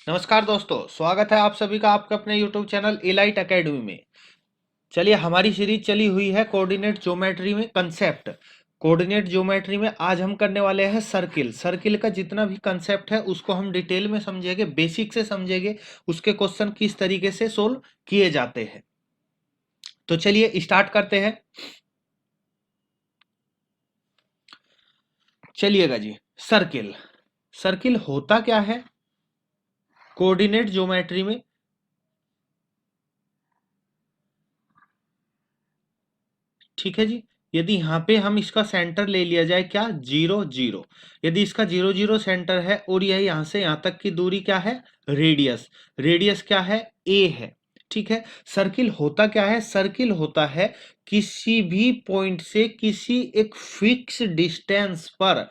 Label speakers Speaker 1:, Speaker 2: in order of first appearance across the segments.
Speaker 1: नमस्कार दोस्तों, स्वागत है आप सभी का आपके अपने YouTube चैनल एलाइट एकेडमी में। चलिए, हमारी सीरीज चली हुई है कोऑर्डिनेट ज्योमेट्री में कंसेप्ट। कोऑर्डिनेट ज्योमेट्री में आज हम करने वाले हैं सर्किल। सर्किल का जितना भी कंसेप्ट है उसको हम डिटेल में समझेंगे, बेसिक से समझेंगे, उसके क्वेश्चन किस तरीके से सोल्व किए जाते हैं। तो चलिए स्टार्ट करते हैं। चलिएगा जी। सर्किल सर्किल होता क्या है कोऑर्डिनेट ज्योमेट्री में? ठीक है जी। यदि यहाँ पे हम इसका सेंटर ले लिया जाए, क्या, 0 0, यदि इसका 0 0 सेंटर है और यह यहाँ से यहाँ तक की दूरी क्या है, रेडियस। रेडियस क्या है, ए है। ठीक है। सर्किल होता क्या है? सर्किल होता है किसी भी पॉइंट से किसी एक फिक्स डिस्टेंस पर,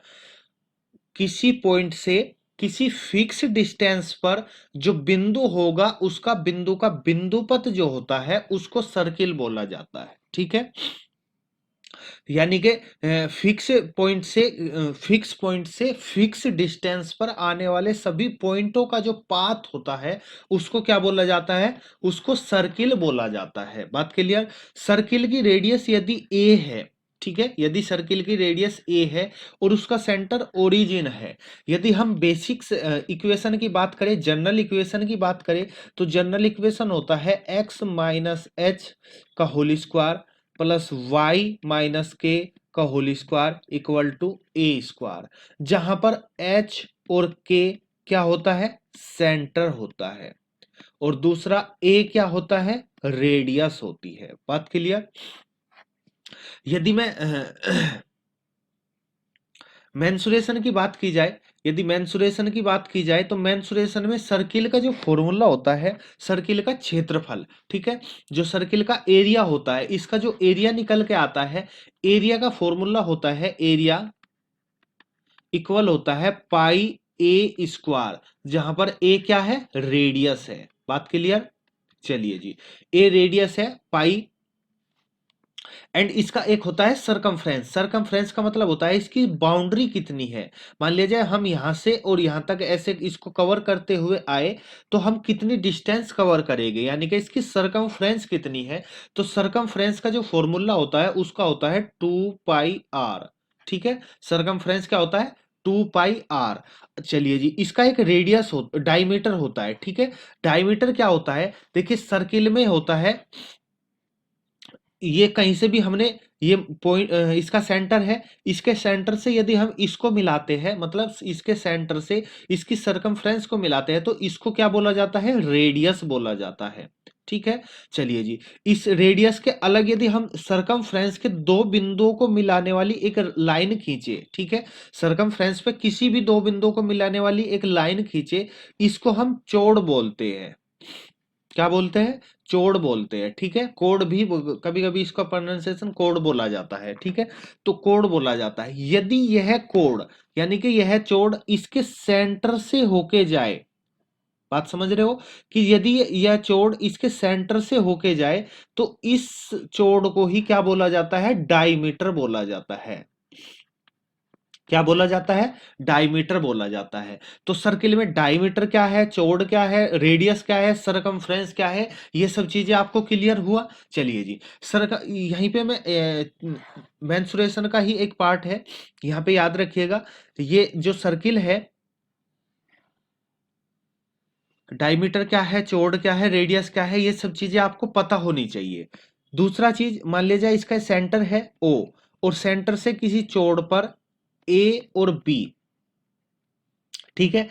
Speaker 1: किसी पॉइंट से किसी फिक्स डिस्टेंस पर जो बिंदु होगा उसका बिंदु का बिंदुपथ जो होता है उसको सर्किल बोला जाता है। ठीक है। यानी कि फिक्स पॉइंट से फिक्स डिस्टेंस पर आने वाले सभी पॉइंटों का जो पाथ होता है उसको क्या बोला जाता है? उसको सर्किल बोला जाता है। बात क्लियर? सर्किल की रेडियस यदि ए है, ठीक है, यदि सर्किल की रेडियस ए है और उसका सेंटर ओरिजिन है, यदि हम बेसिक्स इक्वेशन की बात करें, जनरल इक्वेशन की बात करें, तो जनरल इक्वेशन होता है एक्स माइनस एच का whole square plus y minus k का whole square equal to a square, जहां पर एच और के क्या होता है, सेंटर होता है, और दूसरा ए क्या होता है, रेडियस होती है। बात क्लियर? यदि मैं मेंसुरेशन की बात की जाए, यदि मेंसुरेशन की बात की जाए तो मेंसुरेशन में सर्किल का जो फॉर्मूला होता है, सर्किल का क्षेत्रफल, ठीक है, जो सर्किल का एरिया होता है, इसका जो एरिया निकल के आता है, एरिया का फॉर्मूला होता है, एरिया इक्वल होता है पाई ए स्क्वायर, जहां पर ए क्या है, रेडियस है। बात क्लियर? चलिए जी। ए रेडियस है, पाई, एंड इसका एक होता है सरकमफ्रेंस। सरकमफ्रेंस का मतलब होता है इसकी बाउंड्री कितनी है। मान लीजिए हम यहां से और यहां तक ऐसे इसको कवर करते हुए आए, तो हम कितनी डिस्टेंस कवर करेंगे, यानी कि इसकी सरकमफ्रेंस कितनी है। तो सरकमफ्रेंस का जो फॉर्मूला होता है उसका होता है 2 पाई आर। ठीक है। सरकमफ्रेंस क्या होता है, 2 पाई आर। चलिए जी, इसका एक रेडियस हो, डायमीटर होता है। ठीक है। डायमीटर क्या होता है, देखिए सर्किल में होता है, ये कहीं से भी हमने ये पॉइंट, इसका सेंटर है, इसके सेंटर से यदि हम इसको मिलाते हैं, मतलब इसके सेंटर से इसकी सरकमफ्रेंस को मिलाते हैं, तो इसको क्या बोला जाता है, रेडियस बोला जाता है। ठीक है। चलिए जी। इस रेडियस के अलग यदि हम सरकमफ्रेंस के दो बिंदुओं को मिलाने वाली एक लाइन खींचे, ठीक है, सरकमफ्रेंस पे किसी भी दो बिंदुओं को मिलाने वाली एक लाइन खींचे, इसको हम चौड़ बोलते हैं। क्या बोलते हैं, चौड़ बोलते हैं। ठीक है। कोड भी कभी कभी इसका प्रोनाउंसिएशन कोड बोला जाता है। ठीक है। तो कोड बोला जाता है यदि यह कोड, यानी कि यह चौड़ इसके सेंटर से होके जाए। बात समझ रहे हो कि यदि यह चौड़ इसके सेंटर से होके जाए, तो इस चौड़ को ही क्या बोला जाता है, डायमीटर बोला जाता है। क्या बोला जाता है, डायमीटर बोला जाता है। तो सर्किल में डायमीटर क्या है, चौड़ क्या है, रेडियस क्या है, सरकमफ्रेंस क्या है, ये सब चीजें आपको क्लियर हुआ। चलिए जी। सर यहीं पे मैं मेंसुरेशन का ही एक पार्ट है, यहां पे याद रखिएगा। ये जो सर्किल है, डायमीटर क्या है, चौड़ क्या है, रेडियस क्या है, ये सब चीजें आपको पता होनी चाहिए। दूसरा चीज, मान लीजिए इसका सेंटर है ओ, और सेंटर से किसी चौड़ पर ए और बी, ठीक है,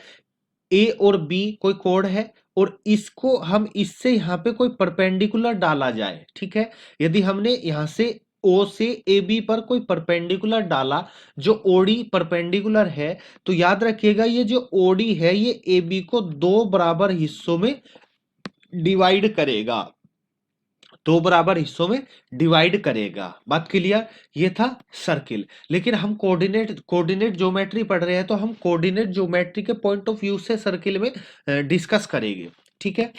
Speaker 1: ए और बी कोई कोड है, और इसको हम इससे यहां पे कोई परपेंडिकुलर डाला जाए। ठीक है। यदि हमने यहां से ओ से ए बी पर कोई परपेंडिकुलर डाला, जो ओडी परपेंडिकुलर है, तो याद रखिएगा ये जो ओडी है ये ए बी को दो बराबर हिस्सों में डिवाइड करेगा, दो बराबर हिस्सों में डिवाइड करेगा। बात क्लियर? ये था सर्किल। लेकिन हम कोऑर्डिनेट कोऑर्डिनेट ज्योमेट्री पढ़ रहे हैं, तो हम कोऑर्डिनेट ज्योमेट्री के पॉइंट ऑफ व्यू से सर्किल में डिस्कस करेंगे। ठीक है।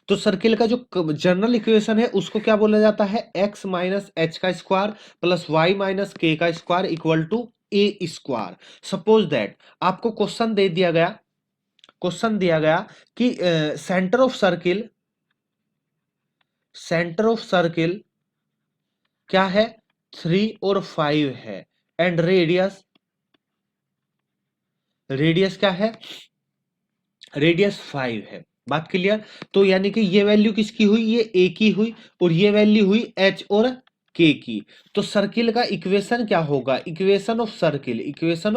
Speaker 1: तो सर्किल का जो जनरल इक्वेशन है उसको क्या बोला जाता है, एक्स माइनस एच का square plus y minus k का square equal to a square. Suppose that आपको क्वेश्चन दे दिया गया क्वेश्चन दिया गया कि सेंटर ऑफ सर्किल क्या है, 3 और 5 है, एंड रेडियस क्या है, रेडियस 5 है। बात क्लियर। तो यानी कि ये वैल्यू किसकी हुई, ये ए की हुई, और ये वैल्यू हुई एच और के की। तो सर्किल का इक्वेशन क्या होगा, equation of circle, equation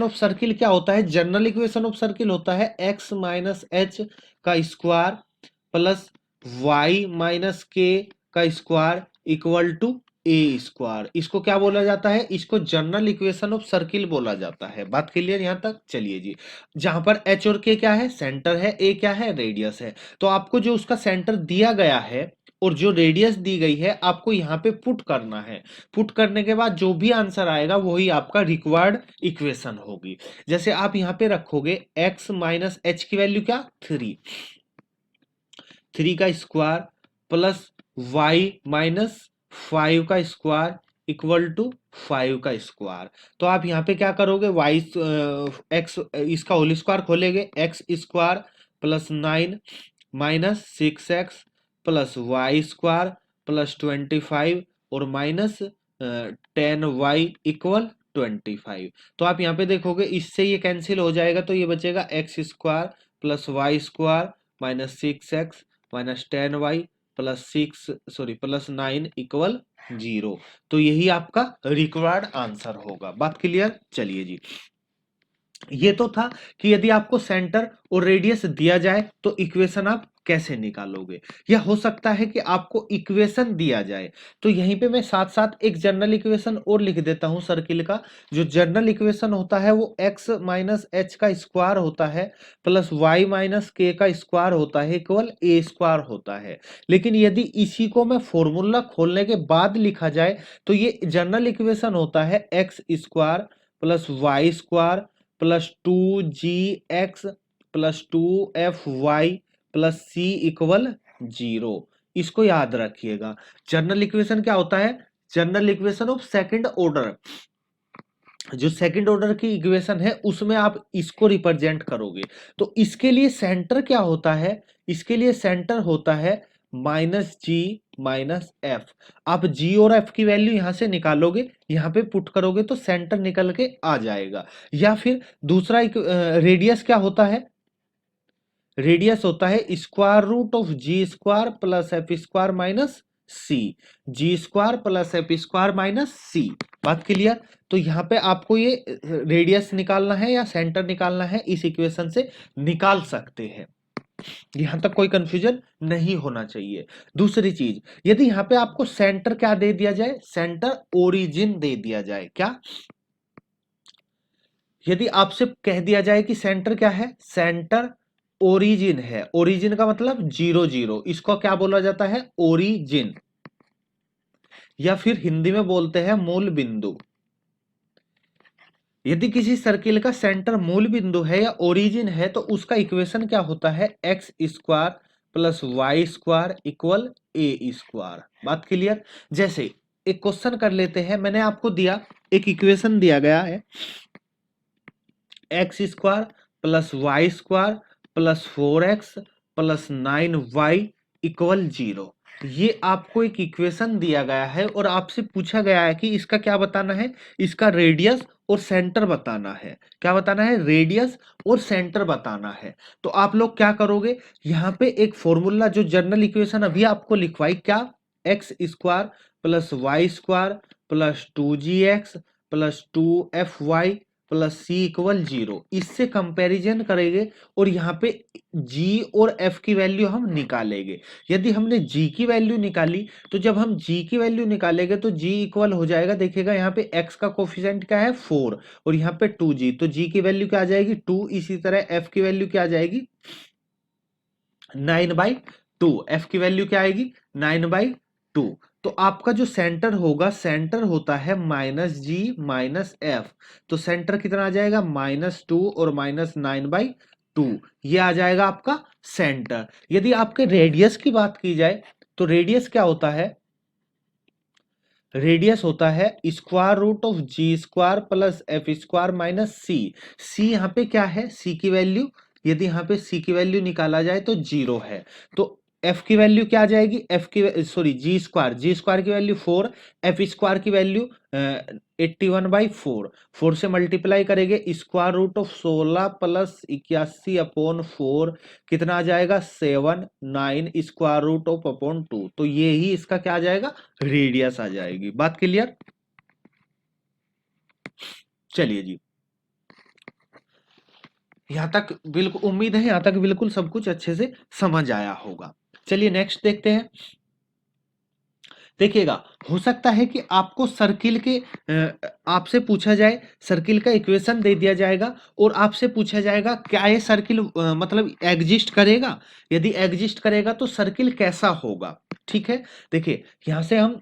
Speaker 1: of circle क्या होता है, जनरल इक्वेशन ऑफ सर्किल होता है एक्स माइनस एच का square plus y minus k का square equal to a square. इसको क्या बोला जाता है, इसको जनरल इक्वेशन ऑफ सर्किल बोला जाता है। बात क्लियर यहां तक, चलिए जी। जहां पर एच और के क्या है, सेंटर है, ए क्या है, रेडियस है। तो आपको जो उसका सेंटर दिया गया है और जो रेडियस दी गई है, आपको यहाँ पे पुट करना है। पुट करने के बाद जो भी आंसर आएगा वही आपका रिक्वायर्ड इक्वेशन होगी। जैसे आप यहाँ पे रखोगे एक्स माइनस एच की वैल्यू क्या, 3 का स्क्वायर प्लस वाई माइनस 5 का स्क्वायर इक्वल टू 5 का स्क्वायर। तो आप यहाँ पे क्या करोगे, वाई एक्स इसका होल स्क्वायर खोलेंगे, x square plus 9 minus 6x plus y square plus 25 और माइनस 10y इक्वल 25। तो आप यहाँ पे देखोगे इससे ये कैंसिल हो जाएगा, तो ये बचेगा x square plus y square minus 6x minus 10y plus 9 equal 0। तो यही आपका रिक्वायर्ड आंसर होगा। बात क्लियर, चलिए जी। ये तो था कि यदि आपको सेंटर और रेडियस दिया जाए तो इक्वेशन आप कैसे निकालोगे, या हो सकता है कि आपको इक्वेशन दिया जाए। तो यहीं पे मैं साथ साथ एक जनरल इक्वेशन और लिख देता हूं सर्किल का। जो जनरल इक्वेशन होता है वो x माइनस एच का स्क्वायर होता है प्लस वाई माइनस के का स्क्वायर होता है इक्वल ए स्क्वायर होता है। लेकिन यदि इसी को मैं फॉर्मूला खोलने के बाद लिखा जाए तो ये जनरल इक्वेशन होता है x square plus y square plus 2gx plus 2fy plus c equal 0। इसको याद रखिएगा। जनरल इक्वेशन क्या होता है, general equation of second order. जो सेकंड ऑर्डर की इक्वेशन है उसमें आप इसको रिप्रेजेंट करोगे। तो इसके लिए सेंटर क्या होता है, इसके लिए सेंटर होता है माइनस जी माइनस एफ। आप जी और एफ की वैल्यू यहां से निकालोगे, यहां पे पुट करोगे तो सेंटर निकल के आ जाएगा। या फिर दूसरा रेडियस क्या होता है, रेडियस होता है square root of g square plus f square minus c, g square plus f square minus c. बात क्लियर। तो यहाँ पे आपको ये रेडियस निकालना है या सेंटर निकालना है, इस इक्वेशन से निकाल सकते हैं। यहां तक कोई कंफ्यूजन नहीं होना चाहिए। दूसरी चीज, यदि यहाँ पे आपको सेंटर क्या दे दिया जाए, सेंटर ओरिजिन दे दिया जाए, क्या यदि आपसे कह दिया जाए कि सेंटर क्या है, सेंटर ओरिजिन है, ओरिजिन का मतलब 0 0, इसको क्या बोला जाता है, ओरिजिन, या फिर हिंदी में बोलते हैं मूल बिंदु। यदि किसी सर्किल का सेंटर मूल बिंदु है या ओरिजिन है तो उसका इक्वेशन क्या होता है, x square plus y square equal a square. बात क्लियर। जैसे एक क्वेश्चन कर लेते हैं, मैंने आपको दिया एक इक्वेशन दिया गया है x square plus y square plus 4x plus 9y equal 0। ये आपको एक इक्वेशन दिया गया है और आपसे पूछा गया है कि इसका क्या बताना है, इसका रेडियस और सेंटर बताना है। क्या बताना है, रेडियस और सेंटर बताना है। तो आप लोग क्या करोगे, यहाँ पे एक फॉर्मूला जो जनरल इक्वेशन अभी आपको लिखवाई, क्या x square plus y square plus 2gx plus 2fy plus c equal 0, इससे कंपैरिजन करेंगे और यहाँ पे g और f की वैल्यू हम निकालेंगे। यदि हमने g की वैल्यू निकाली तो जब हम g की वैल्यू निकालेंगे तो g इक्वल हो जाएगा, देखिएगा यहाँ पे x का कोफिशिएंट क्या है 4 और यहाँ पे 2g, तो g की वैल्यू क्या आ जाएगी 2, इसी तरह f की वैल्यू क्या आ जाएगी 9/2, f की वैल्यू क्या आएगी 9/2। तो आपका जो सेंटर होगा, सेंटर होता है माइनस जी माइनस एफ, तो सेंटर कितना आ जाएगा -2 और -9/2, ये आ जाएगा आपका सेंटर। यदि आपके रेडियस की बात की जाए तो रेडियस क्या होता है, रेडियस होता है square root of g square plus f square minus c. C यहाँ पे क्या है, सी की वैल्यू, यदि यहाँ पे सी की वैल्यू निकाला जाए तो 0 है। तो एफ की वैल्यू क्या आ जाएगी, एफ की सॉरी जी स्क्वायर की वैल्यू 4, एफ स्क्वायर की वैल्यू 81/4, 4 से मल्टीप्लाई करेंगे स्क्वायर रूट ऑफ 16 प्लस 81/4 कितना आ जाएगा 7, 9 स्क्वायर रूट ऑफ अपॉन 2। तो ये ही इसका क्या आ जाएगा, रेडियस आ जाएगी। बात क्लियर। चलिए जी, यहां तक बिल्कुल उम्मीद है, यहां तक बिल्कुल सब कुछ अच्छे से समझ आया होगा। चलिए नेक्स्ट देखते हैं। देखिएगा, हो सकता है कि आपको सर्किल के आपसे पूछा जाए, सर्किल का इक्वेशन दे दिया जाएगा और आपसे पूछा जाएगा क्या ये सर्किल मतलब एग्जिस्ट करेगा, यदि एग्जिस्ट करेगा तो सर्किल कैसा होगा। ठीक है, देखिए यहां से हम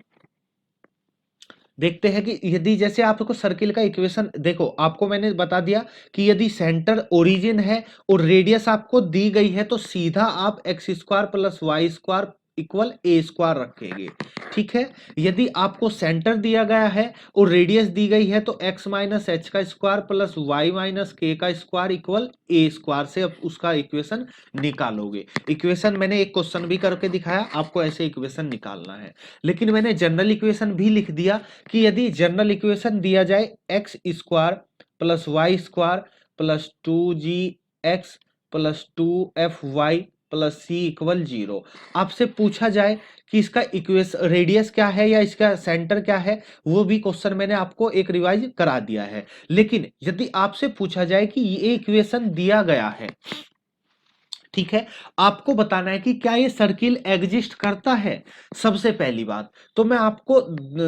Speaker 1: देखते हैं कि यदि जैसे आपको सर्किल का इक्वेशन, देखो आपको मैंने बता दिया कि यदि सेंटर ओरिजिन है और रेडियस आपको दी गई है तो सीधा आप x square plus y square equal a square रखेंगे। ठीक है, यदि आपको सेंटर दिया गया है और रेडियस दी गई है तो एक्स माइनस एच का square plus y minus k का स्क्वायर इक्वल ए स्क्वायर से अब उसका इक्वेशन निकालोगे। इक्वेशन मैंने एक क्वेश्चन भी करके दिखाया, आपको ऐसे इक्वेशन निकालना है। लेकिन मैंने जनरल इक्वेशन भी लिख दिया कि यदि जनरल इक्वेशन दिया जाए x square plus y square plus 2g x plus 2f(y) plus c equal 0, आपसे पूछा जाए कि इसका इक्वेशन रेडियस क्या है या इसका सेंटर क्या है, वो भी क्वेश्चन मैंने आपको एक रिवाइज करा दिया है। लेकिन यदि आपसे पूछा जाए कि ये इक्वेशन दिया गया है, ठीक है, आपको बताना है कि क्या ये सर्किल एग्जिस्ट करता है। सबसे पहली बात तो मैं आपको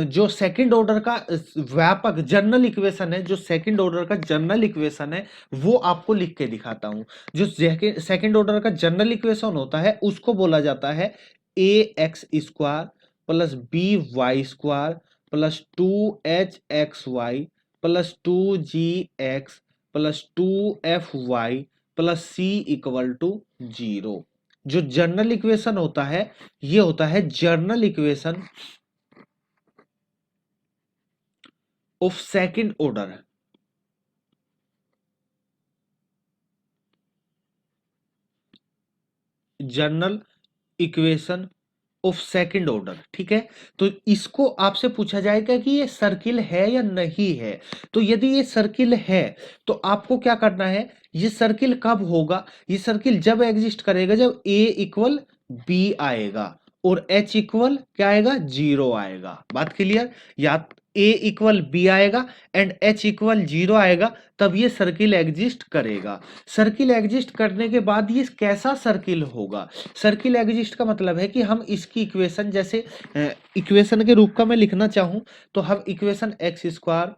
Speaker 1: जो सेकंड ऑर्डर का व्यापक जनरल इक्वेशन है, जो सेकंड ऑर्डर का जनरल इक्वेशन है वो आपको लिख के दिखाता हूं। जो सेकंड ऑर्डर का जनरल इक्वेशन होता है उसको बोला जाता है a x square plus b y square plus 2h(x)y plus 2g(x) plus 2f(y) plus c equal to 0। जो जनरल इक्वेशन होता है ये होता है general equation of second order. General equation of second order, ठीक है। तो इसको आपसे पूछा जाएगा कि ये सर्किल है या नहीं है। तो यदि ये सर्किल है तो आपको क्या करना है, ये सर्किल कब होगा, ये सर्किल जब एग्जिस्ट करेगा जब a इक्वल बी आएगा और h इक्वल क्या आएगा 0 आएगा। बात क्लियर, या a इक्वल बी आएगा एंड h इक्वल 0 आएगा तब ये सर्किल एग्जिस्ट करेगा। सर्किल एग्जिस्ट करने के बाद ये कैसा सर्किल होगा, सर्किल एग्जिस्ट का मतलब है कि हम इसकी इक्वेशन जैसे इक्वेशन के रूप का मैं लिखना चाहूं तो हम equation x square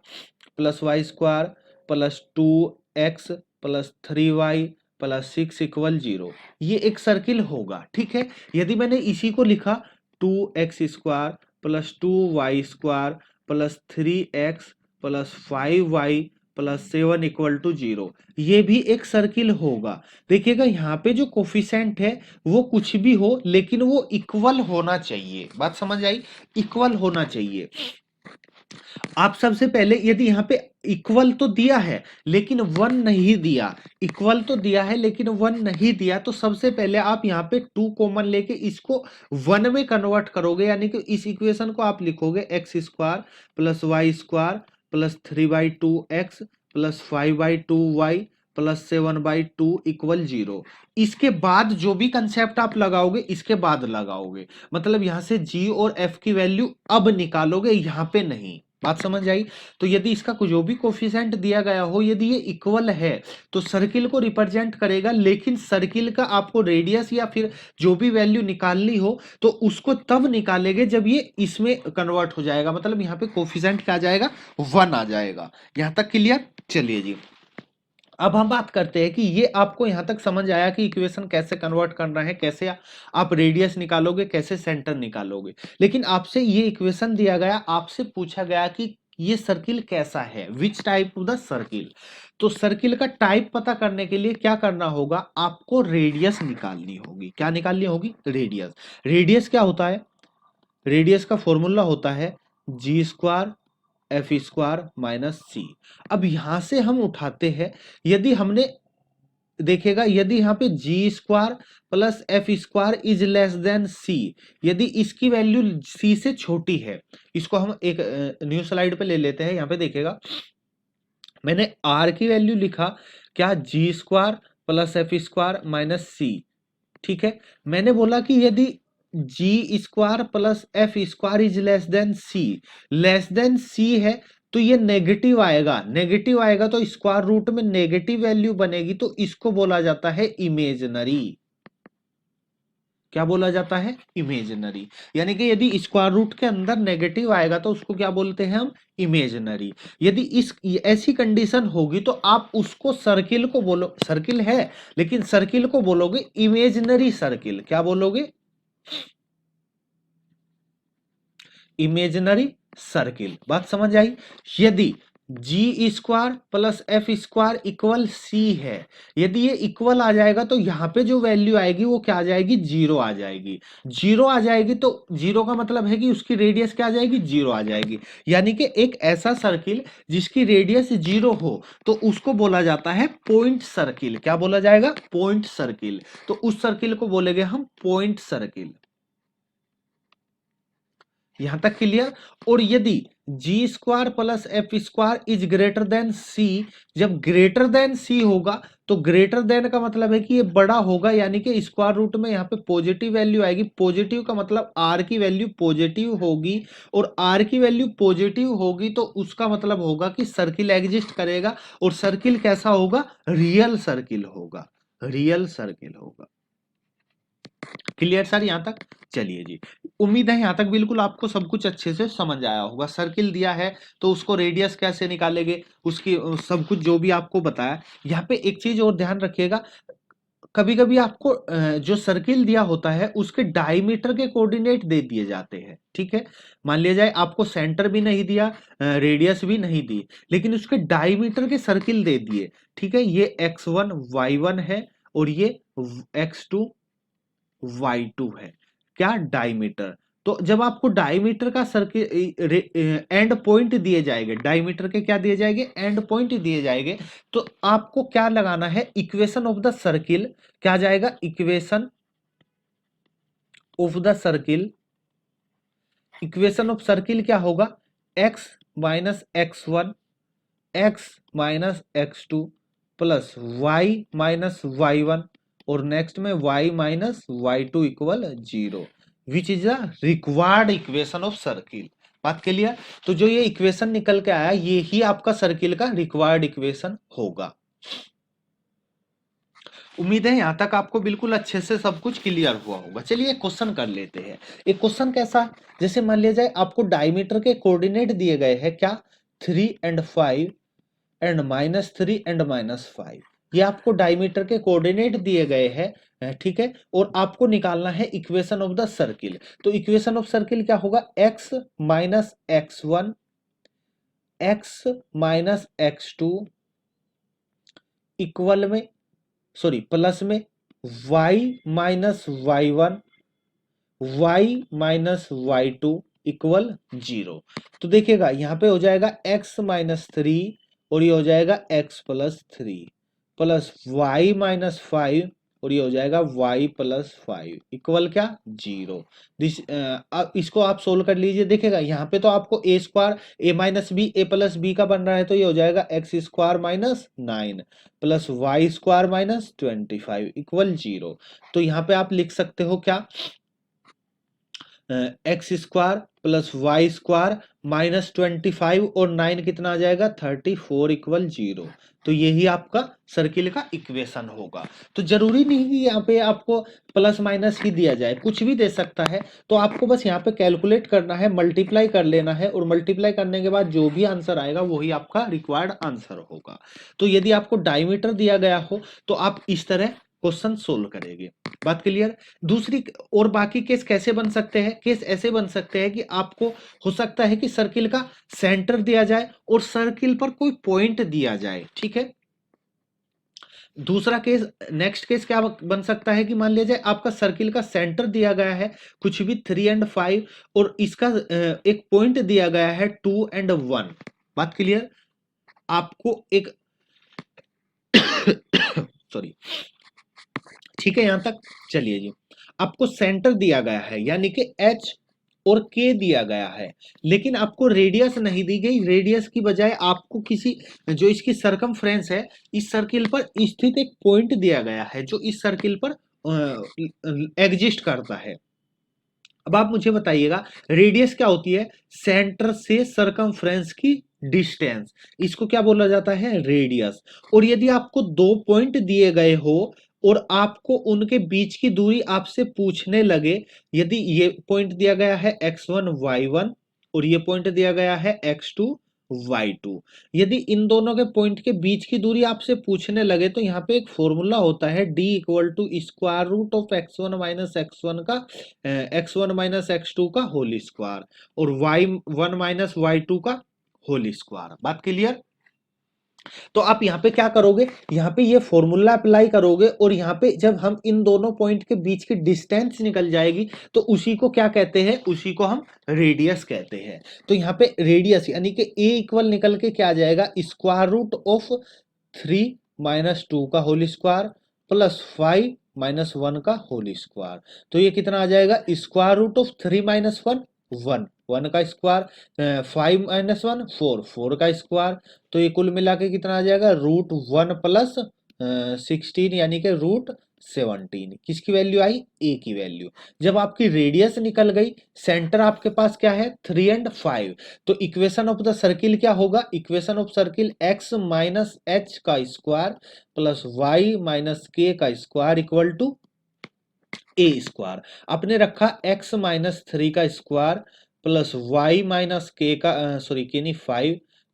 Speaker 1: plus y square plus 2x plus 3y plus 6 equal 0, ये एक सर्किल होगा। ठीक है, यदि मैंने इसी को लिखा 2x square plus 2y square plus 3x plus 5y plus 7 equal to 0, ये भी एक सर्किल होगा। देखिएगा यहाँ पे जो कोफिशेंट है वो कुछ भी हो लेकिन वो इक्वल होना चाहिए। बात समझ आई, इक्वल होना चाहिए। आप सबसे पहले यदि यहाँ पे इक्वल तो दिया है लेकिन 1 नहीं दिया, इक्वल तो दिया है लेकिन 1 नहीं दिया, तो सबसे पहले आप यहाँ पे 2 कॉमन लेके इसको 1 में कन्वर्ट करोगे, यानी कि इस इक्वेशन को आप लिखोगे x square plus y square plus 3/2x plus 5/2y plus 7/2 equal 0। इसके बाद जो भी कंसेप्ट आप लगाओगे इसके बाद लगाओगे, मतलब यहां से g और f की वैल्यू अब निकालोगे, यहां पे नहीं। बात समझ आई। तो यदि इसका जो भी कोफिशिएंट दिया गया हो, यदि ये इक्वल है तो सर्किल को रिप्रेजेंट करेगा, लेकिन सर्किल का आपको रेडियस या फिर जो भी वैल्यू निकालनी हो तो उसको तब निकालेंगे जब ये इसमें कन्वर्ट हो जाएगा, मतलब यहाँ पे कोफिशिएंट क्या आ जाएगा 1 आ जाएगा। यहां तक क्लियर। चलिए जी, अब हम बात करते हैं कि ये आपको यहां तक समझ आया कि इक्वेशन कैसे कन्वर्ट करना है, कैसे आप रेडियस निकालोगे, कैसे सेंटर निकालोगे। लेकिन आपसे ये इक्वेशन दिया गया, आपसे पूछा गया कि ये सर्किल कैसा है, which type of the circle. तो सर्किल का टाइप पता करने के लिए क्या करना होगा, आपको रेडियस निकालनी होगी। क्या निकालनी होगी, रेडियस। रेडियस क्या होता है, रेडियस का फॉर्मूला होता है जी स्क्वायर एफ स्क्वायर माइनस सी। अब यहां से हम उठाते हैं, यदि हमने देखेगा यदि यहाँ पे g square plus f square is less than c, यदि इसकी वैल्यू सी से छोटी है, इसको हम एक न्यू स्लाइड पे ले लेते हैं। यहाँ पे देखेगा मैंने आर की वैल्यू लिखा क्या, g square plus f square minus c. ठीक है, मैंने बोला कि यदि g square plus f square is less than c है तो ये नेगेटिव आएगा, नेगेटिव आएगा तो स्क्वायर रूट में नेगेटिव वैल्यू बनेगी, तो इसको बोला जाता है इमेजनरी। क्या बोला जाता है, इमेजनरी। यानी कि यदि स्क्वायर रूट के अंदर नेगेटिव आएगा तो उसको क्या बोलते हैं हम, इमेजनरी। यदि इस ऐसी कंडीशन होगी तो आप उसको सर्किल को बोलो, सर्किल है लेकिन सर्किल को बोलोगे इमेजनरी सर्किल। क्या बोलोगे, इमेजनरी सर्किल। बात समझ आई। यदि g square plus f square equal c है, यदि ये इक्वल आ जाएगा तो यहां पे जो वैल्यू आएगी वो क्या आ जाएगी, जीरो आ जाएगी। जीरो आ जाएगी तो जीरो का मतलब है कि उसकी रेडियस क्या आ जाएगी, जीरो आ जाएगी। यानी कि एक ऐसा सर्किल जिसकी रेडियस जीरो हो तो उसको बोला जाता है पॉइंट सर्किल। क्या बोला जाएगा, पॉइंट सर्किल। तो उस सर्किल को बोलेंगे हम पॉइंट सर्किल। यहां तक क्लियर। और यदि g square plus f square is greater than c, जब ग्रेटर देन सी होगा तो ग्रेटर देन का मतलब है कि ये बड़ा होगा, यानी कि स्क्वायर रूट में यहाँ पे पॉजिटिव वैल्यू आएगी। पॉजिटिव का मतलब आर की वैल्यू पॉजिटिव होगी, और आर की वैल्यू पॉजिटिव होगी तो उसका मतलब होगा कि सर्किल एग्जिस्ट करेगा, और सर्किल कैसा होगा, रियल सर्किल होगा, रियल सर्किल होगा। क्लियर सर यहां तक। चलिए जी, उम्मीद है यहां तक बिल्कुल आपको सब कुछ अच्छे से समझ आया होगा। सर्किल दिया है तो उसको रेडियस कैसे निकालेंगे, उसकी सब कुछ जो भी आपको बताया। यहाँ पे एक चीज और ध्यान रखिएगा, कभी कभी आपको जो सर्किल दिया होता है उसके डायमीटर के कोऑर्डिनेट दे दिए जाते हैं। ठीक है, मान लिया जाए आपको सेंटर भी नहीं दिया, रेडियस भी नहीं दी, लेकिन उसके डायमीटर के सर्किल दे दिए। ठीक है, ये x1 y1 है और ये x2 y2 है। क्या, डायमीटर। तो जब आपको डायमीटर का सर्किल एंड पॉइंट दिए जाएंगे, डायमीटर के क्या दिए जाएंगे, एंड पॉइंट दिए जाएंगे, तो आपको क्या लगाना है, इक्वेशन ऑफ द सर्किल। क्या जाएगा, equation of the circle. Equation of circle क्या होगा, x minus x1 x minus x2 plus y minus y1, और नेक्स्ट में y minus y2 equal zero, which is the required equation of circle. बात clear. तो जो ये equation निकल के आया ये ही आपका सर्किल का रिक्वायर्ड इक्वेशन होगा। उम्मीद है यहां तक आपको बिल्कुल अच्छे से सब कुछ क्लियर हुआ होगा। चलिए एक क्वेश्चन कर लेते हैं। एक क्वेश्चन कैसा, जैसे मान लिया जाए आपको डायमीटर के कोऑर्डिनेट दिए गए हैं, क्या, 3 एंड 5 एंड -3 एंड -5। ये आपको डायमीटर के कोऑर्डिनेट दिए गए हैं। ठीक है, और आपको निकालना है इक्वेशन ऑफ द सर्किल। तो इक्वेशन ऑफ सर्किल क्या होगा, x minus x1 x minus x2 equal में, सॉरी प्लस में y minus y1 y minus y2 equal zero. तो देखिएगा यहाँ पे हो जाएगा x माइनस 3 और ये हो जाएगा x plus 3 plus y minus 5 और ये हो जाएगा y प्लस 5 इक्वल क्या, जीरो। अब इसको आप सोल्व कर लीजिए। देखिएगा यहाँ पे तो आपको a square a minus b a plus b का बन रहा है, तो ये हो जाएगा x square minus 9 plus y square minus 25 equal zero. तो यहाँ पे आप लिख सकते हो क्या, x square plus y square minus 25 और 9 कितना आ जाएगा, 34 इक्वल जीरो। तो यही आपका सर्किल का इक्वेशन होगा। तो जरूरी नहीं कि यहाँ पे आपको प्लस माइनस ही दिया जाए, कुछ भी दे सकता है। तो आपको बस यहाँ पे कैलकुलेट करना है, मल्टीप्लाई कर लेना है, और मल्टीप्लाई करने के बाद जो भी आंसर आएगा वही आपका रिक्वायर्ड आंसर होगा। तो यदि आपको डायमीटर दिया गया हो तो आप इस तरह क्वेश्चन सोल्व करेंगे। बात क्लियर। दूसरी और बाकी केस कैसे बन सकते हैं, केस ऐसे बन सकते हैं कि आपको हो सकता है कि सर्किल का सेंटर दिया जाए और सर्किल पर कोई पॉइंट दिया जाए। ठीक है, दूसरा केस, नेक्स्ट केस क्या बन सकता है कि मान लिया जाए आपका सर्किल का सेंटर दिया गया है कुछ भी 3 एंड 5 और इसका एक पॉइंट दिया गया है 2 एंड 1। बात क्लियर? आपको एक सॉरी, ठीक है यहां तक? चलिए जी, आपको सेंटर दिया गया है यानी कि H और K दिया गया है, लेकिन आपको रेडियस नहीं दी गई। रेडियस की बजाय आपको किसी जो इसकी सरकमफ्रेंस है, इस सर्किल पर स्थित एक पॉइंट दिया गया है जो इस सर्किल पर एग्जिस्ट करता है। अब आप मुझे बताइएगा रेडियस क्या होती है? सेंटर से सरकमफ्रेंस की डिस्टेंस, इसको क्या बोला जाता है? रेडियस। और यदि आपको दो पॉइंट दिए गए हो और आपको उनके बीच की दूरी आपसे पूछने लगे, यदि ये पॉइंट दिया गया है x1 y1 और ये पॉइंट दिया गया है x2 y2, यदि इन दोनों के पॉइंट के बीच की दूरी आपसे पूछने लगे तो यहाँ पे एक फॉर्मूला होता है d equal to square root of x1 minus x1 का x1 माइनस x2 का होल स्क्वायर और y1 माइनस y2 का होल स्क्वायर। बात क्लियर? तो आप यहाँ पे क्या करोगे, यहाँ पे ये फॉर्मूला अप्लाई करोगे और यहाँ पे जब हम इन दोनों पॉइंट के बीच की डिस्टेंस निकल जाएगी तो उसी को क्या कहते हैं? उसी को हम रेडियस कहते हैं। तो यहाँ पे रेडियस यानी कि a इक्वल निकल के क्या आ जाएगा? स्क्वायर रूट ऑफ 3 माइनस 2 का होल स्क्वायर प्लस 5 माइनस 1 का होल स्क्वायर। तो ये कितना आ जाएगा? स्क्वायर रूट ऑफ 3 माइनस 1 1, 1 का स्क्वायर, 5 माइनस 1 4, 4 का स्क्वायर। तो ये कुल मिला के कितना आ जाएगा? रूट 1 प्लस 16 यानी कि रूट 17। किसकी वैल्यू आई? ए की वैल्यू। जब आपकी रेडियस निकल गई, सेंटर आपके पास क्या है? 3 एंड 5, तो इक्वेशन ऑफ द सर्किल क्या होगा? Equation of circle x minus h का square plus y minus k का square equal to a square. आपने रखा x माइनस 3 का square plus y minus k का सॉरी के नहीं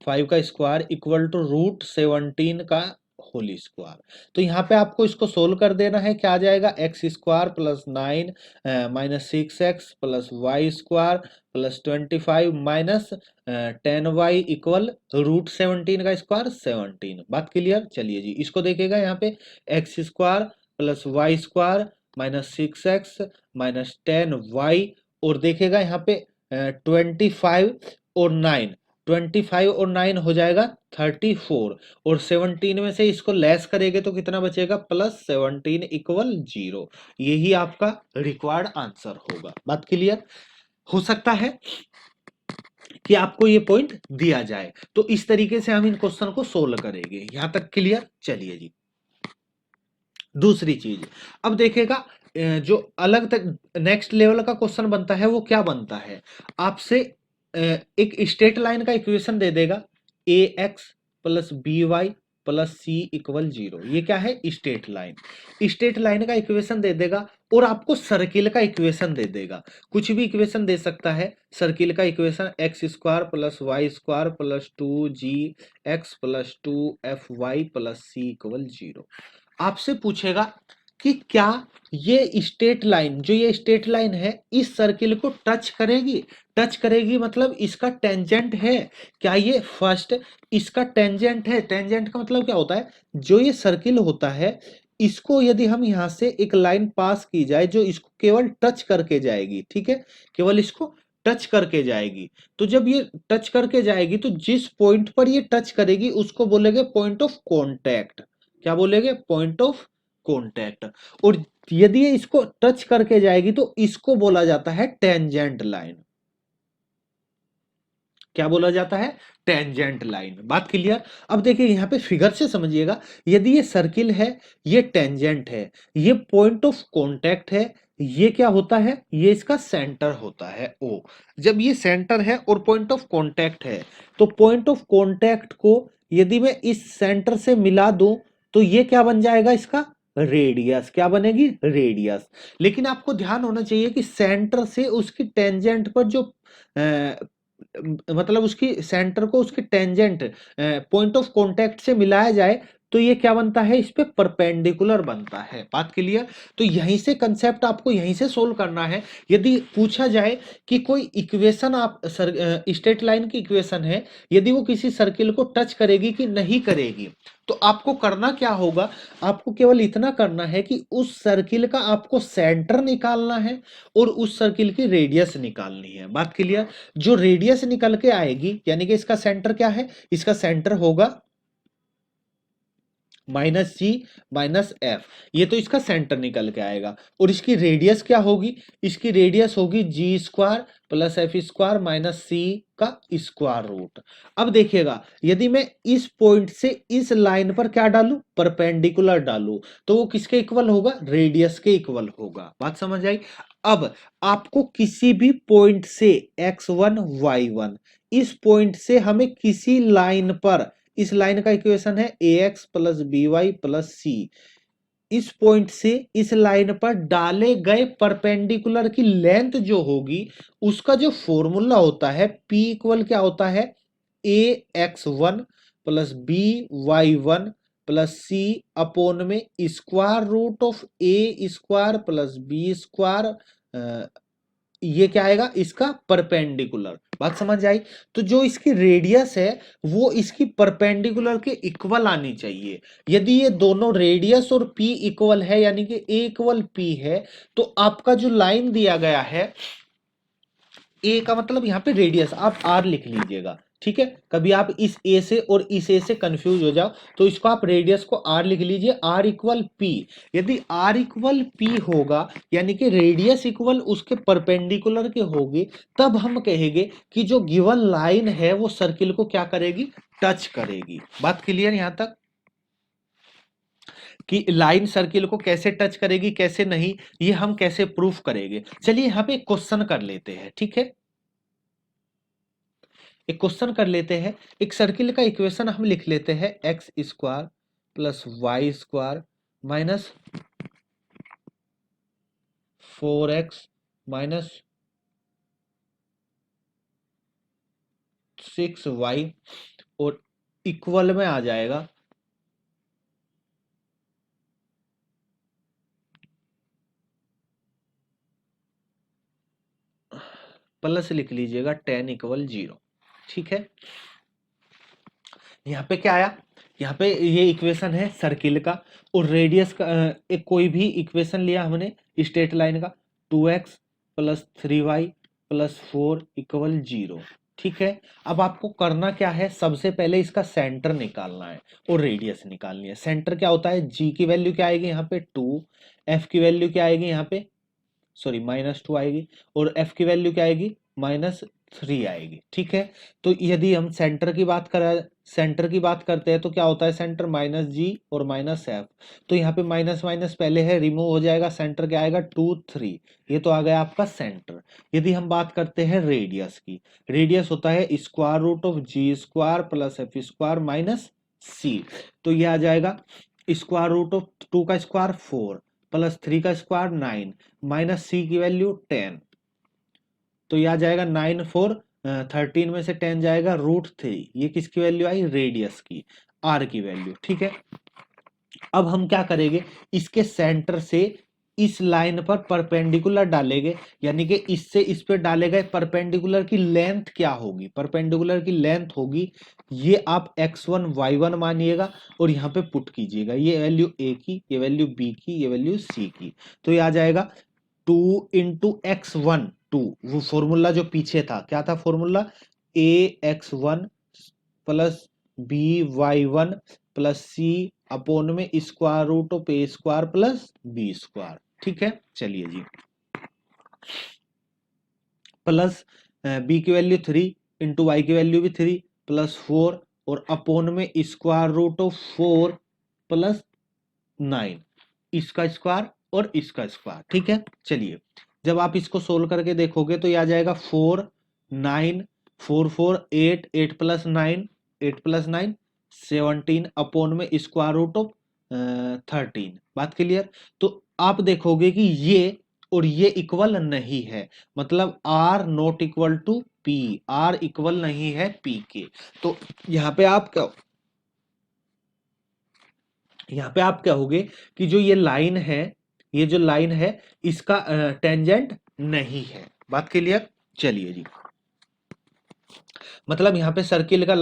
Speaker 1: 5 का स्क्वायर इक्वल टू रूट 17 का होल स्क्वायर। तो यहाँ पे आपको इसको सोल्व कर देना है। क्या आ जाएगा? X square plus 9 minus 6x plus y square plus 25 minus 10y equal root 17 का स्क्वायर 17। बात क्लियर? चलिए जी, इसको देखेगा यहाँ पे x square plus y square minus 6x minus 10y और देखेगा यहाँ पे 25 और 9, 25 और 9 हो जाएगा 34 और 17 में से इसको लेस करेंगे तो कितना बचेगा? Plus 17 equal 0। यही आपका रिक्वायर्ड आंसर होगा। बात क्लियर? हो सकता है कि आपको ये पॉइंट दिया जाए, तो इस तरीके से हम इन क्वेश्चन को सोल्व करेंगे। यहां तक क्लियर? चलिए जी, दूसरी चीज अब देखेगा जो अलग तक नेक्स्ट लेवल का क्वेश्चन बनता है वो क्या बनता है? आपसे एक स्ट्रेट लाइन का इक्वेशन दे देगा a x plus b y plus c equal 0। ये क्या है? Straight line. स्ट्रेट लाइन का इक्वेशन दे देगा और आपको सर्किल का इक्वेशन दे देगा। कुछ भी इक्वेशन दे सकता है। सर्किल का equation x square plus y square plus 2g x plus 2fy plus c equal 0। आपसे पूछेगा कि क्या ये स्ट्रेट लाइन, जो ये स्ट्रेट लाइन है, इस सर्किल को टच करेगी? टच करेगी मतलब इसका टेंजेंट है। क्या ये फर्स्ट इसका टेंजेंट है? टेंजेंट का मतलब क्या होता है? जो ये सर्किल होता है, इसको यदि हम यहां से एक लाइन पास की जाए जो इसको केवल टच करके जाएगी, ठीक है, केवल इसको टच करके जाएगी, तो जब ये टच करके जाएगी तो जिस पॉइंट पर ये टच करेगी उसको बोलेंगे पॉइंट ऑफ कॉन्टैक्ट। क्या बोलेंगे? Point of contact. और यदि ये इसको टच करके जाएगी तो इसको बोला जाता है टेंजेंट लाइन। क्या बोला जाता है? Tangent line. बात क्लियर? अब देखिए यहाँ पे फिगर से समझिएगा, यदि ये सर्किल है, ये टेंजेंट है, ये पॉइंट ऑफ कॉन्टैक्ट है, ये क्या होता है? ये इसका सेंटर होता है ओ। जब ये सेंटर है और पॉइंट ऑफ कॉन्टैक्ट है, तो पॉइंट ऑफ कॉन्टैक्ट को यदि मैं इस सेंटर से मिला दूं तो ये क्या बन जाएगा? इसका रेडियस। क्या बनेगी? रेडियस। लेकिन आपको ध्यान होना चाहिए कि सेंटर से उसकी टेंजेंट पर जो मतलब उसकी सेंटर को उसके टेंजेंट पॉइंट ऑफ कांटेक्ट से मिलाया जाए तो ये क्या बनता है, इस पे परपेंडिकुलर बनता है। बात क्लियर। तो यहीं से कंसेप्ट आपको यहीं से सोल्व करना है। यदि पूछा जाए कि कोई इक्वेशन आप स्ट्रेट लाइन की इक्वेशन है, यदि वो किसी सर्किल को टच करेगी कि नहीं करेगी, तो आपको करना क्या होगा, आपको केवल इतना करना है कि उस सर्किल का आपको सेंटर निकालना है और उस सर्किल की रेडियस निकालनी है। बात क्लियर। जो रेडियस निकल के आएगी, यानी कि इसका सेंटर क्या है, इसका सेंटर होगा -g-f, ये तो इसका सेंटर निकल के आएगा। और इसकी रेडियस क्या होगी, इसकी रेडियस होगी g² + f² - c का स्क्वायर रूट। अब देखिएगा, यदि मैं इस पॉइंट से इस लाइन पर क्या डालूं, परपेंडिकुलर डालूं, तो वो किसके इक्वल होगा, रेडियस के इक्वल होगा। बात समझ आई। अब आपको किसी भी पॉइंट से x1 y1, इस पॉइंट से हमें किसी लाइन पर, इस लाइन का इक्वेशन है ax + by + c, इस पॉइंट से इस लाइन पर डाले गए परपेंडिकुलर की लेंथ जो होगी, उसका जो फॉर्मूला होता है P इक्वल क्या होता है, ax1 + by1 + c अपॉन में square root of a² + b², ये क्या आएगा, इसका परपेंडिकुलर। बात समझ आई। तो जो इसकी रेडियस है वो इसकी परपेंडिकुलर के इक्वल आनी चाहिए। यदि ये दोनों रेडियस और p इक्वल है, यानी कि a इक्वल p है, तो आपका जो लाइन दिया गया है, a का मतलब यहाँ पे रेडियस आप r लिख लीजिएगा। ठीक है, कभी आप इस a से और इस a से कंफ्यूज हो जाओ तो इसको आप रेडियस को r लिख लीजिए, r इक्वल p। यदि r इक्वल p होगा, यानी कि रेडियस इक्वल उसके परपेंडिकुलर के होगी, तब हम कहेंगे कि जो गिवन लाइन है वो सर्किल को क्या करेगी, टच करेगी। बात क्लियर यहां तक, कि लाइन सर्किल को कैसे टच करेगी कैसे नहीं, ये हम कैसे प्रूफ करेंगे। चलिए यहाँ पे क्वेश्चन कर लेते हैं। ठीक है, एक क्वेश्चन कर लेते हैं। एक सर्किल का इक्वेशन हम लिख लेते हैं, x² + y² minus 4x minus 6y और इक्वल में आ जाएगा प्लस लिख लीजिएगा 10 = 0। ठीक है, यहाँ पे क्या आया, यहाँ पे ये इक्वेशन है सर्किल का, और रेडियस का एक कोई भी इक्वेशन लिया हमने स्ट्रेट लाइन का, 2x + 3y + 4 = 0। ठीक है, अब आपको करना क्या है, सबसे पहले इसका सेंटर निकालना है और रेडियस निकालनी है। सेंटर क्या होता है, g की वैल्यू क्या आएगी यहाँ पे 2, f की वैल्यू क्या आएगी यहाँ पे, सॉरी -2 आएगी, और f की वैल्यू क्या आएगी, -3 आएगी। ठीक है, तो यदि हम सेंटर की बात करें, सेंटर की बात करते हैं तो क्या होता है, सेंटर -g और -f, तो यहाँ पे माइनस माइनस पहले है, रिमूव हो जाएगा, सेंटर क्या आएगा 2 3, ये तो आ गया आपका सेंटर। यदि हम बात करते हैं रेडियस की, रेडियस होता है √g² + f² - c, तो ये आ जाएगा √2 का स्क्वायर 4 + 3 का स्क्वायर 9 माइनस c की वैल्यू 10, तो यह आ जाएगा 9 4 13 में से 10 जाएगा √3, ये किसकी वैल्यू आई, रेडियस की, r की वैल्यू। ठीक है, अब हम क्या करेंगे, इसके सेंटर से इस लाइन पर परपेंडिकुलर डालेंगे, यानी कि इससे इस पे डाले गए परपेंडिकुलर की लेंथ क्या होगी, परपेंडिकुलर की लेंथ होगी, ये आप x1 y1 मानिएगा और यहाँ पे पुट कीजिएगा, ये वैल्यू a की, ये वैल्यू b की, ये वैल्यू c की, तो ये आ जाएगा 2 × x1 2, वो फॉर्मूला जो पीछे था, क्या था formula, ax1 + by1 + c upon में √a² + b²। ठीक है, चलिए जी, प्लस b की वैल्यू 3 इंटू y की वैल्यू भी 3 + 4 और अपॉन में √4 + 9, इसका स्क्वायर और इसका स्क्वायर। ठीक है, चलिए, जब आप इसको सोल्व करके देखोगे तो ये आ जाएगा 4 9 4 4 8 8 + 9 8 + 9 17 अपॉन में √13। बात क्लियर। तो आप देखोगे कि ये और ये इक्वल नहीं है, मतलब r not equal to p, r इक्वल नहीं है p के। तो यहाँ पे आप क्या, यहाँ पे आप कहोगे कि जो ये लाइन है, ये जो लाइन है इसका टेंजेंट नहीं है। बात क्लियर? चलिए जी, मतलब यहाँ पे सर्किल का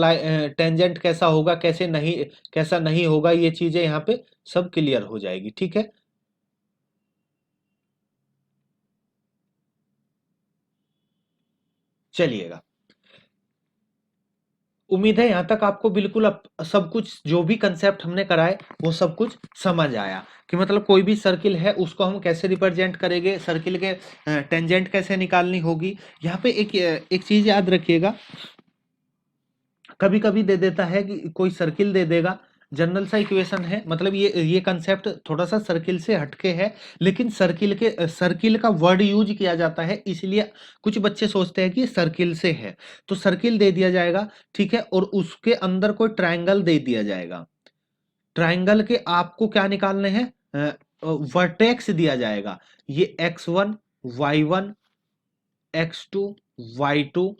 Speaker 1: टेंजेंट कैसा होगा, कैसे नहीं, कैसा नहीं होगा, ये चीजें यहाँ पे सब क्लियर हो जाएगी। ठीक है, चलिएगा। उम्मीद है यहाँ तक आपको बिल्कुल सब कुछ जो भी कंसेप्ट हमने कराए वो सब कुछ समझ आया कि मतलब कोई भी सर्किल है उसको हम कैसे रिप्रेजेंट करेंगे, सर्किल के टेंजेंट कैसे निकालनी होगी। यहाँ पे एक चीज याद रखिएगा, कभी कभी दे देता है कि कोई सर्किल दे देगा, जनरल सा इक्वेशन है, मतलब ये कंसेप्ट थोड़ा सा सर्किल से हटके है, लेकिन सर्किल का वर्ड यूज किया जाता है, इसलिए कुछ बच्चे सोचते हैं कि सर्किल से है। तो सर्किल दे दिया जाएगा, ठीक है, और उसके अंदर कोई ट्रायंगल दे दिया जाएगा। ट्रायंगल के आपको क्या निकालने हैं, वर्टेक्स दिया जाएगा, ये x1 y1 x2 y2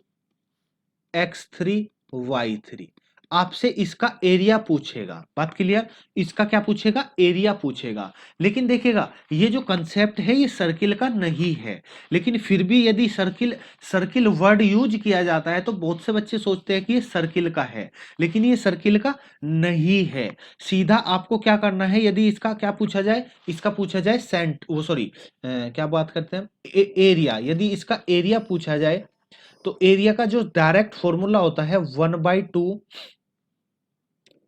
Speaker 1: x3 y3, आपसे इसका एरिया पूछेगा। बात क्लियर? इसका क्या पूछेगा? एरिया पूछेगा। लेकिन देखिएगा ये जो कंसेप्ट है ये सर्किल का नहीं है, लेकिन फिर भी यदि सर्किल सर्किल वर्ड यूज किया जाता है तो बहुत से बच्चे सोचते हैं कि ये सर्किल का है, लेकिन ये सर्किल का नहीं है। सीधा आपको क्या करना है, यदि इसका क्या पूछा जाए, इसका पूछा जाए क्या बात करते हैं, एरिया, यदि इसका एरिया पूछा जाए तो एरिया का जो डायरेक्ट फॉर्मूला होता है 1/2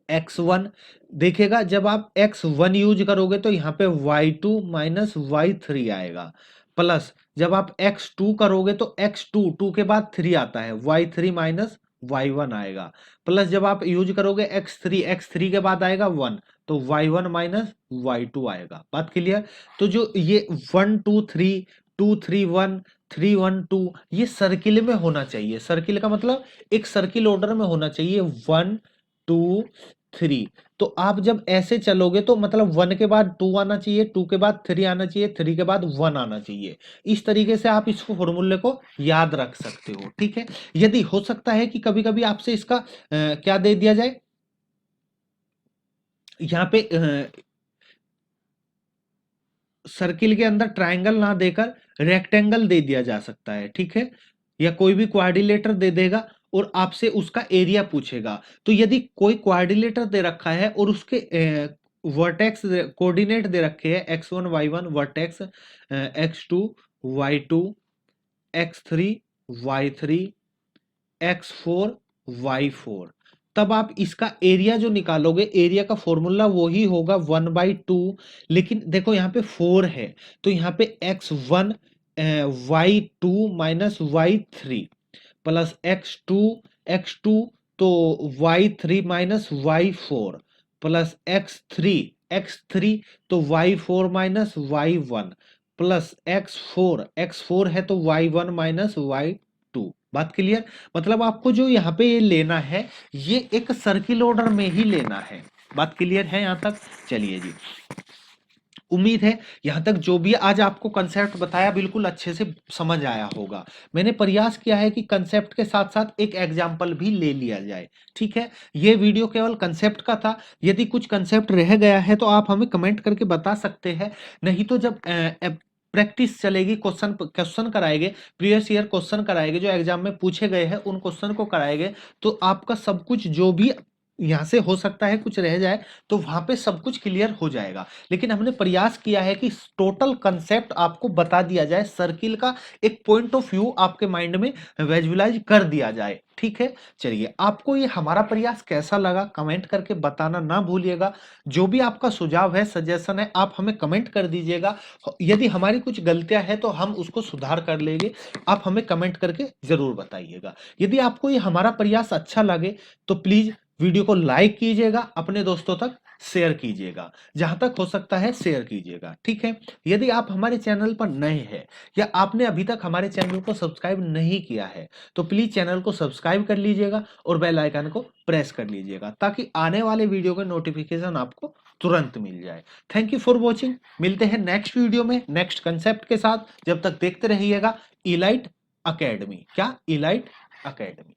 Speaker 1: x1। देखिएगा जब आप x1 यूज करोगे तो यहाँ पे y2 माइनस y3 आएगा, प्लस जब आप x2 करोगे तो x2 2 के बाद 3 आता है, y3 माइनस y1 आएगा, प्लस जब आप यूज करोगे x3 के बाद आएगा 1, तो y1 माइनस y2 आएगा। बात क्लियर? तो जो ये 1 2 3 2 3 1 3 1 2 ये सर्किल में होना चाहिए। सर्किल का मतलब एक सर्किल ऑर्डर में होना चाहिए, 1 2 3। तो आप जब ऐसे चलोगे तो मतलब 1 के बाद 2 आना चाहिए, 2 के बाद 3 आना चाहिए, 3 के बाद 1 आना चाहिए। इस तरीके से आप इस फॉर्मूले को याद रख सकते हो। ठीक है, यदि हो सकता है कि कभी कभी आपसे इसका क्या दे दिया जाए, यहाँ पे सर्किल के अंदर ट्रायंगल ना देकर रेक्टेंगल दे दिया जा सकता है। ठीक है, या कोई भी क्वाड्रिलेटर दे देगा और आपसे उसका एरिया पूछेगा। तो यदि कोई क्वाड्रिलेटर दे रखा है और उसके वर्टेक्स कोऑर्डिनेट दे रखे हैं x1 y1 vertex, x2 y2 x3 y3 x4 y4, तब आप इसका एरिया जो निकालोगे, एरिया का फॉर्मूला वही होगा 1/2। लेकिन देखो यहाँ पे 4 है, तो यहाँ पे x1 y2 minus y3 plus x2 तो y3 minus y4 plus x3 तो y4 minus y1 plus x4 है तो y1 माइनस y2। बात क्लियर? मतलब आपको जो यहाँ पे ये लेना है ये एक सर्किल ऑर्डर में ही लेना है। बात क्लियर है यहाँ तक? चलिए जी, उम्मीद है यहाँ तक जो भी आज आपको कंसेप्ट बताया बिल्कुल अच्छे से समझ आया होगा। मैंने प्रयास किया है कि कंसेप्ट के साथ साथ एक एग्जाम्पल भी ले लिया जाए। ठीक है, ये वीडियो केवल कंसेप्ट का था, यदि कुछ कंसेप्ट रह गया है तो आप हमें कमेंट करके बता सकते हैं। नहीं तो जब प्रैक्टिस चलेगी, क्वेश्चन कराएंगे, प्रीवियस ईयर क्वेश्चन कराएंगे जो एग्जाम में पूछे गए हैं उन क्वेश्चन को कराएंगे, तो आपका सब कुछ जो भी यहाँ से हो सकता है कुछ रह जाए तो वहां पे सब कुछ क्लियर हो जाएगा। लेकिन हमने प्रयास किया है कि टोटल कंसेप्ट आपको बता दिया जाए, सर्किल का एक पॉइंट ऑफ व्यू आपके माइंड में विजुअलाइज कर दिया जाए। ठीक है, चलिए आपको ये हमारा प्रयास कैसा लगा कमेंट करके बताना ना भूलिएगा। जो भी आपका सुझाव है, सजेशन है, आप हमें कमेंट कर दीजिएगा। यदि हमारी कुछ गलतियां हैं तो हम उसको सुधार कर लेंगे, आप हमें कमेंट करके जरूर बताइएगा। यदि आपको ये हमारा प्रयास अच्छा लगे तो प्लीज वीडियो को लाइक कीजिएगा, अपने दोस्तों तक शेयर कीजिएगा, जहां तक हो सकता है शेयर कीजिएगा। ठीक है, यदि आप हमारे चैनल पर नए हैं या आपने अभी तक हमारे चैनल को सब्सक्राइब नहीं किया है तो प्लीज चैनल को सब्सक्राइब कर लीजिएगा और बेल आइकन को प्रेस कर लीजिएगा ताकि आने वाले वीडियो का नोटिफिकेशन आपको तुरंत मिल जाए। थैंक यू फॉर वॉचिंग, मिलते हैं नेक्स्ट वीडियो में नेक्स्ट कंसेप्ट के साथ। जब तक देखते रहिएगा इलाइट अकेडमी। क्या? Elite academy.